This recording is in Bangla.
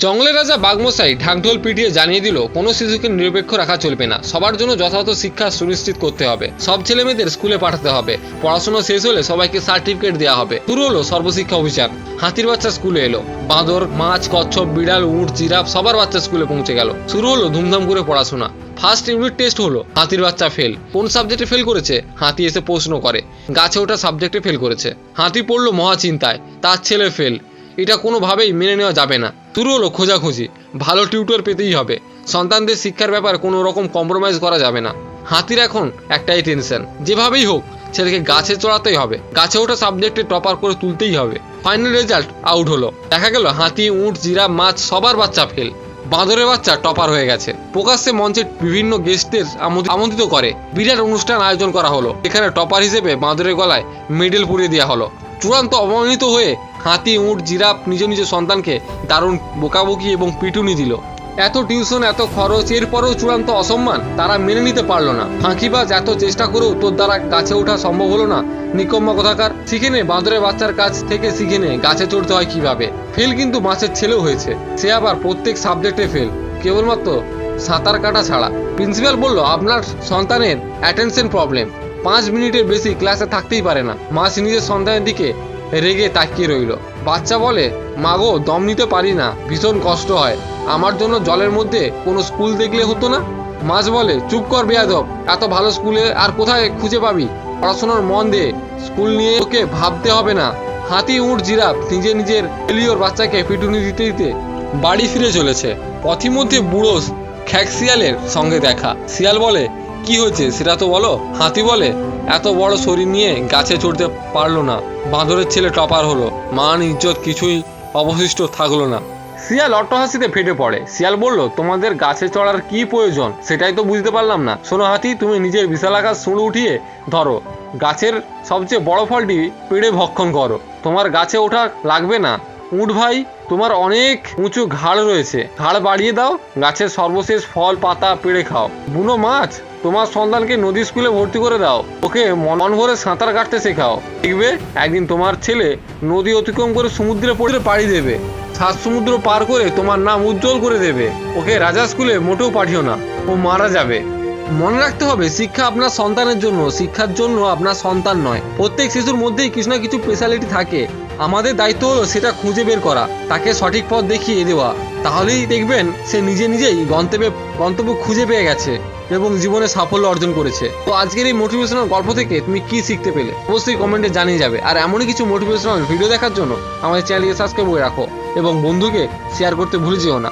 জঙ্গলের রাজা বাঘমশাই ঢাকঢোল পিটিয়ে জানিয়ে দিল কোনো শিশুকে নিরপেক্ষ রাখা চলবে না, সবার জন্য যথাযথ শিক্ষা সুনিশ্চিত করতে হবে, সব ছেলেমেয়েদের স্কুলে পাঠাতে হবে, পড়াশোনা শেষ হলে সবাইকে সার্টিফিকেট দেওয়া হবে। শুরু হলো সর্বশিক্ষা অভিযান। হাতির বাচ্চা স্কুলে এলো, বাঁদর, মাছ, কচ্ছপ, বিড়াল, উট, জিরাফ সবার বাচ্চা স্কুলে পৌঁছে গেল। শুরু হলো ধুমধাম করে পড়াশোনা। ফার্স্ট ইউনিট টেস্ট হলো, হাতির বাচ্চা ফেল। কোন সাবজেক্টে ফেল করেছে? হাতি এসে প্রশ্ন করে। গাছে ওঠা সাবজেক্টে ফেল করেছে। হাতি পড়লো মহা চিন্তায়, তার ছেলে ফেল, এটা কোনোভাবেই মেনে নেওয়া যাবে না। শুরু হলো খোঁজাখুঁজি, ভালো টিউটর পেতেই হবে, সন্তানদের শিক্ষার ব্যাপারে কোনো রকম কম্প্রোমাইজ করা যাবে না। হাতির এখন একটাই টেনশন, যেভাবেই হোক ছেলেকে গাছে চড়াতেই হবে, গাছে ওঠা সাবজেক্টে টপার করে তুলতেই হবে। ফাইনাল রেজাল্ট আউট হলো, দেখা গেল হাতি, উট, জিরাফ, মাছ সবার বাচ্চা ফেল, বাঁদরের বাচ্চা টপার হয়ে গেছে। প্রকাশ্যে মঞ্চে বিভিন্ন গেস্টদের আমন্ত্রিত করে বিরাট অনুষ্ঠান আয়োজন করা হলো। এখানে টপার হিসেবে বাঁদরের গলায় মেডেল পরিয়ে দেওয়া হলো। চূড়ান্ত অপমানিত হয়ে হাতি, উট, জিরাফ নিজ নিজ সন্তানকে দারুণ বোকাবকি এবং পিটুনি দিল। এত টিউশন, এত খরচ, এরপরেও চূড়ান্ত অসম্মান তারা মেনে নিতে পারলো না। ফাঁকিবাজ, এত চেষ্টা করেও তোর দ্বারা গাছে ওঠা সম্ভব হলো না, নিকম্মা কোথাকার। শিখে নে বাঁদরের বাচ্চার কাছ থেকে, শিখে নে গাছে চড়তে হয় কিভাবে। ফেল কিন্তু মাছের ছেলেও হয়েছে, সে আবার প্রত্যেক সাবজেক্টে ফেল, কেবলমাত্র সাঁতার কাটা ছাড়া। প্রিন্সিপাল বলল, আপনার সন্তানের অ্যাটেনশন প্রবলেম, 5 মিনিটের বেশি ক্লাসে থাকতেই পারে না। মাছ নিজের সন্তানের দিকে রেগে তাকিয়ে রইল। বাচ্চা বলে, মাগো দম নিতে পারি না, ভীষণ কষ্ট হয়, আমার জন্য জলের মধ্যে কোনো স্কুল দেখলে হতো না। মাছ বলে, চুপ কর বেয়াদব, এত ভালো স্কুলে আর কোথায় খুঁজে পাবি, পড়াশোনার মন দে, স্কুল নিয়ে ওকে ভাবতে হবে না। হাতি, উট, জিরাফ নিজের এলিওর বাচ্চাকে পিটুনি দিতে দিতে বাড়ি ফিরে চলেছে। পথিমধ্যে বুড়ো খ্যাকশিয়ালের সঙ্গে দেখা। শিয়াল বলে, কি হয়েছে সেটা তো বলো। হাতি বলে, এত বড় শরীর নিয়ে গাছে চড়তে পারলো না, বাঁদরের ছেলে টপার হলো, মান ইজ্জত কিছুই অবশিষ্ট থাকলো না। শিয়াল অট্টহাসিতে ফেটে পড়ে। শিয়াল বলল, তোমাদের গাছে চড়ার কি প্রয়োজন সেটাই তো বুঝতে পারলাম না। শোনো হাতি, তুমি নিজের বিশালাকার শুঁড় উঠিয়ে ধরো, গাছের সবচেয়ে বড় ফলটি পেড়ে ভক্ষণ করো, তোমার গাছে ওঠা লাগবে না। উঠ ভাই, তোমার অনেক উঁচু ঘাড় রয়েছে, ঘাড় বাড়িয়ে দাও, গাছের সর্বশেষ ফল পাতা পেড়ে খাও। বুনো মাছ, তোমার সন্তানকে নদী স্কুলে ভর্তি করে দাও, ওকে মন ভরে সাঁতার কাটতে শেখাও, দেখবে একদিন তোমার ছেলে নদী অতিক্রম করে সমুদ্রে পড়ে পাড়ি দেবে, 7 সমুদ্র পার করে তোমার নাম উজ্জ্বল করে দেবে। ওকে রাজা স্কুলে মোটেও পাঠিও না, ও মারা যাবে। মনে রাখতে হবে, শিক্ষা আপনার সন্তানের জন্য, শিক্ষার জন্য আপনার সন্তান নয়। প্রত্যেক শিশুর মধ্যেই কিছু না কিছু স্পেশালিটি থাকে, আমাদের দায়িত্ব হলো সেটা খুঁজে বের করা, তাকে সঠিক পথ দেখিয়ে দেওয়া। তাহলেই দেখবেন সে নিজেই গন্তব্য খুঁজে পেয়ে গেছে এবং জীবনে সাফল্য অর্জন করেছে। তো আজকের এই মোটিভেশনাল গল্প থেকে তুমি কি শিখতে পেলে অবশ্যই কমেন্টে জানিয়ে যাবে। আর এমনই কিছু মোটিভেশনাল ভিডিও দেখার জন্য আমাদের চ্যানেলকে সাবস্ক্রাইব করে রাখো এবং বন্ধুকে শেয়ার করতে ভুলে যেও না।